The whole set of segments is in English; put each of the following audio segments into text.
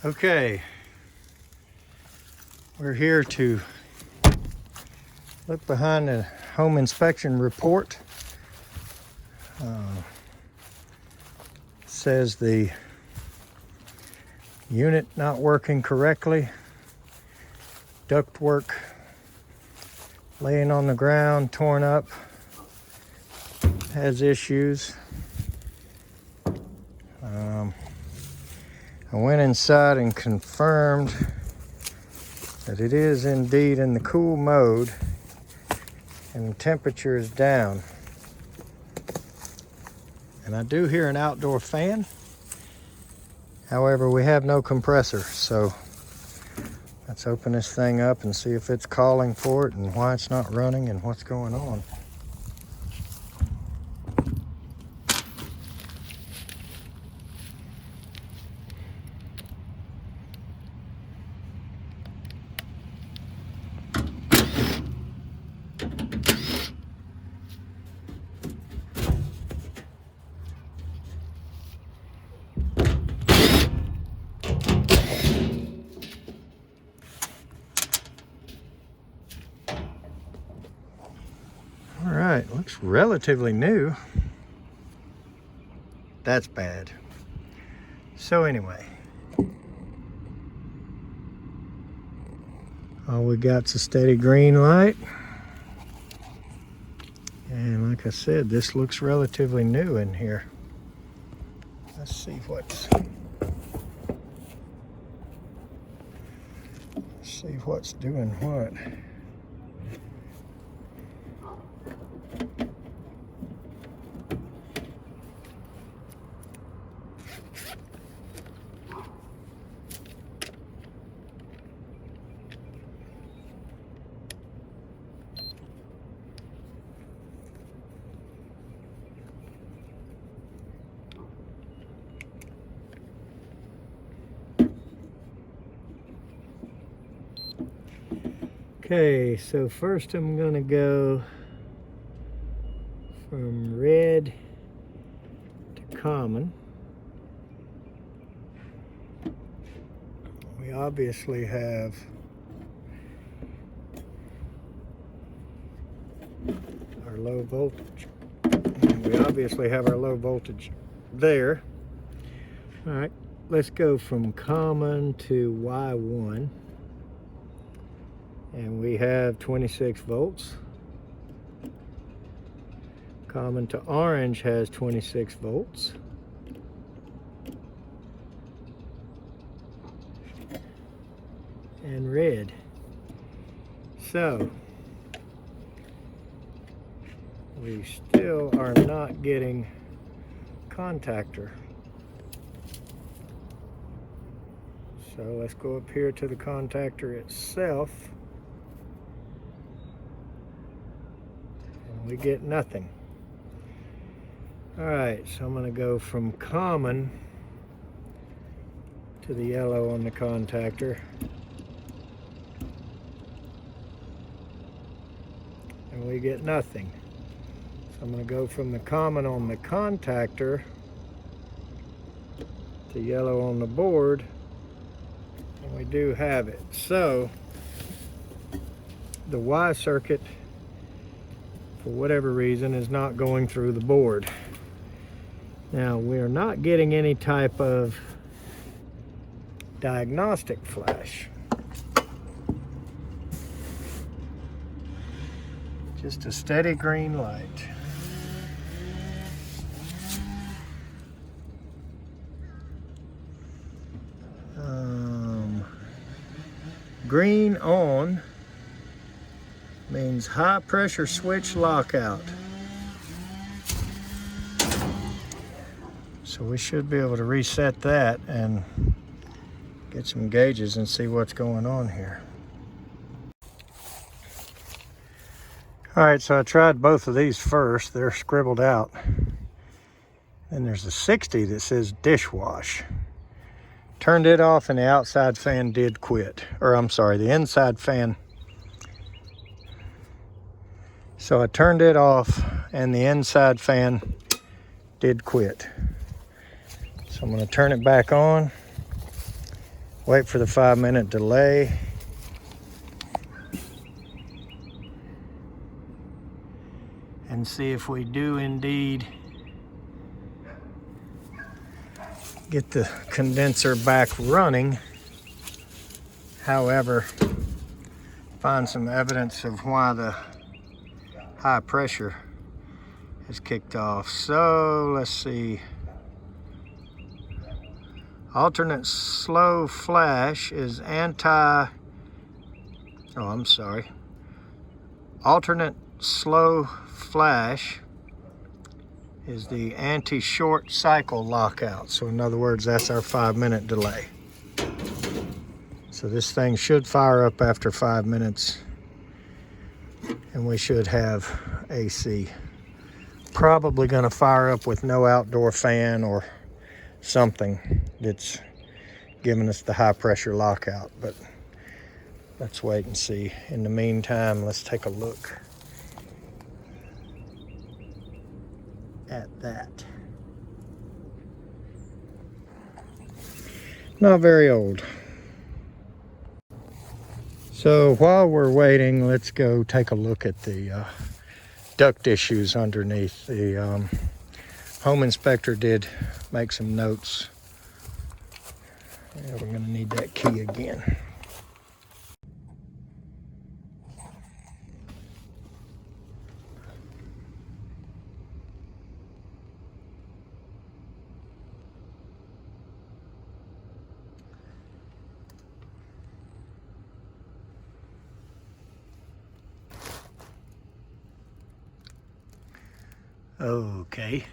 Okay, we're here to look behind the home inspection report. Says the unit not working correctly, ductwork laying on the ground, torn up, has issues. I went inside and confirmed that it is indeed in the cool mode and the temperature is down. And I do hear an outdoor fan. However, we have no compressor, so let's open this thing up and see if it's calling for it and why it's not running and what's going on. All right, looks relatively new. That's bad. So anyway, all we got's a steady green light. And like I said, this looks relatively new in here. Let's see what's doing what. Okay, so first I'm gonna go from red to common. We obviously have our low voltage. We obviously have our low voltage there. All right, let's go from common to Y1. And we have 26 volts. Common to orange has 26 volts. And red. So, we still are not getting contactor. So let's go up here to the contactor itself. We get nothing. All right, so I'm going to go from common to the yellow on the contactor. And we get nothing. So I'm going to go from the common on the contactor to yellow on the board. And we do have it. So the Y circuit, for whatever reason, is not going through the board. Now, we're not getting any type of diagnostic flash. Just a steady green light. Green on means high pressure switch lockout. So we should be able to reset that and get some gauges and see what's going on here. All right, so I tried both of these first. They're scribbled out. Then there's a 60 that says dishwash. Turned it off and the outside fan did quit. Or I'm sorry, the inside fan. So I turned it off and the inside fan did quit. So I'm going to turn it back on Wait for the 5-minute delay. And see if we do indeed get the condenser back running. However, find some evidence of why the high pressure has kicked off. So let's see. Alternate slow flash is alternate slow flash is the anti-short cycle lockout. So in other words, that's our 5-minute delay. So this thing should fire up after 5 minutes and we should have AC. Probably gonna fire up with no outdoor fan or something that's giving us the high pressure lockout, but let's wait and see. In the meantime, let's take a look at that. Not very old. So while we're waiting, let's go take a look at the duct issues underneath. The home inspector did make some notes. Yeah, we're gonna need that key again. Okay.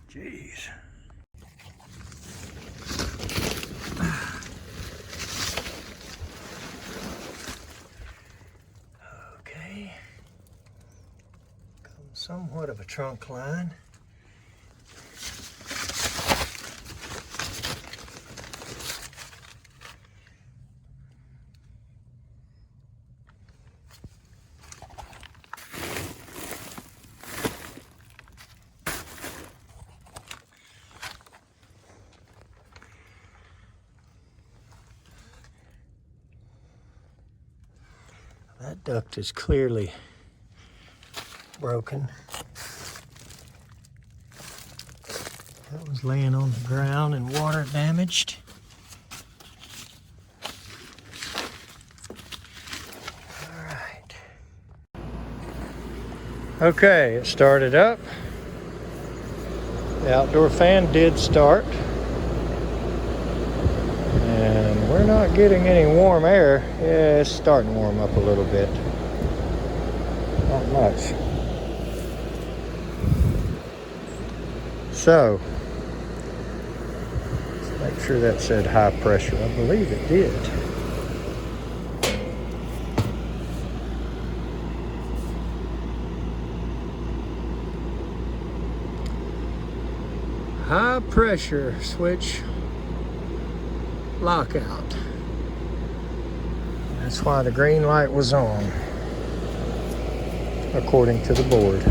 Jeez. Okay. Somewhat of a trunk line. That duct is clearly broken. That was laying on the ground and water damaged. All right. Okay, it started up. The outdoor fan did start. And we're not getting any warm air. Yeah, it's starting to warm up a little bit. Not much. So, let's make sure that said high pressure. I believe it did. High pressure switch lockout. That's why the green light was on, according to the board.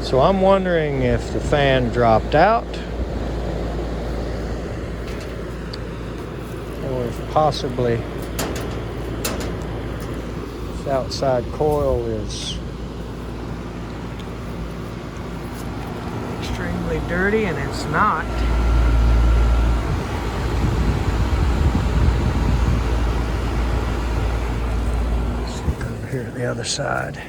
So I'm wondering if the fan dropped out, or if possibly this outside coil is extremely dirty, and it's not. Here at the other side.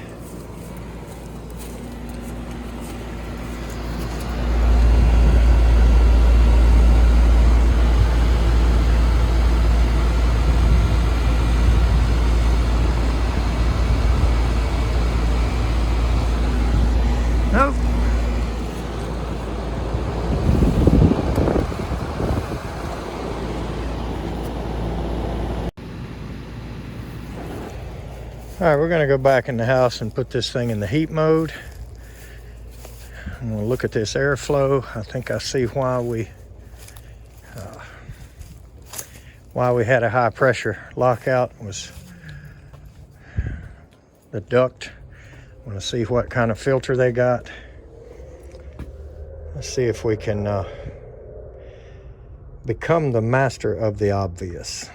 Nope. All right, we're gonna go back in the house and put this thing in the heat mode. And we'll look at this airflow. I think I see why we had a high pressure lockout was the duct. I want to see what kind of filter they got. Let's see if we can become the master of the obvious.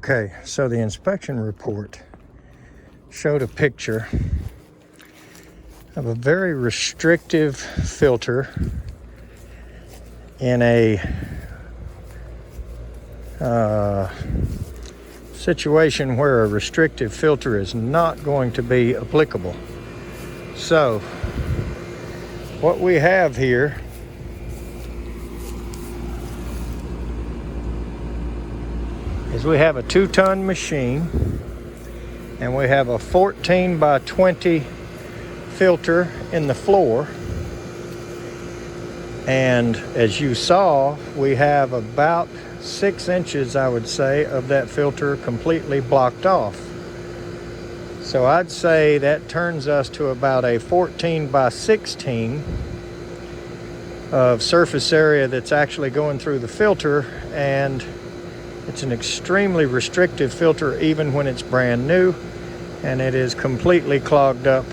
Okay, so the inspection report showed a picture of a very restrictive filter in a situation where a restrictive filter is not going to be applicable. So what we have here is we have a 2-ton machine, and we have a 14 by 20 filter in the floor. And as you saw, we have about 6 inches, I would say, of that filter completely blocked off. So I'd say that turns us to about a 14 by 16 of surface area that's actually going through the filter, and it's an extremely restrictive filter even when it's brand new, and it is completely clogged up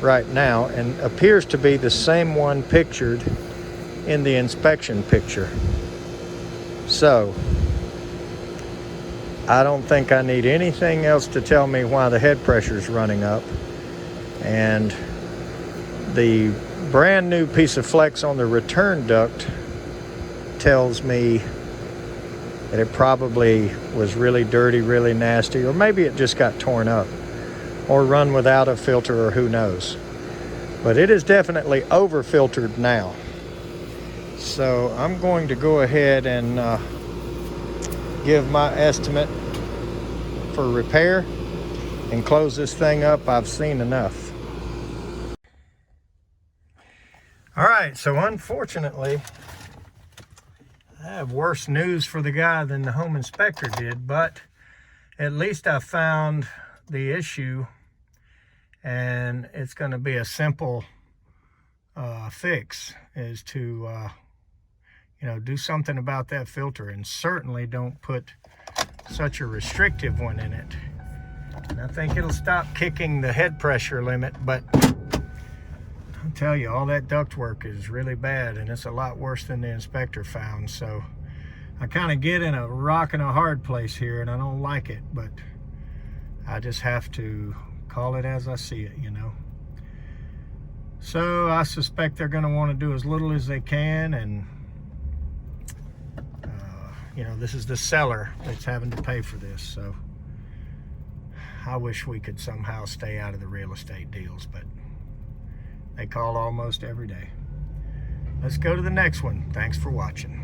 right now and appears to be the same one pictured in the inspection picture. So I don't think I need anything else to tell me why the head pressure is running up, and the brand new piece of flex on the return duct tells me that it probably was really dirty, really nasty, or maybe it just got torn up or run without a filter, or who knows. But it is definitely over filtered now. So I'm going to go ahead and give my estimate for repair and close this thing up. I've seen enough. All right, so unfortunately, I have worse news for the guy than the home inspector did, but at least I found the issue, and it's going to be a simple fix, is to do something about that filter, and certainly don't put such a restrictive one in it. And I think it'll stop kicking the head pressure limit, but I'll tell you, all that ductwork is really bad, and it's a lot worse than the inspector found. So I kind of get in a rock and a hard place here, and I don't like it, but I just have to call it as I see it, So I suspect they're going to want to do as little as they can, and this is the seller that's having to pay for this. So I wish we could somehow stay out of the real estate deals, but they call almost every day. Let's go to the next one. Thanks for watching.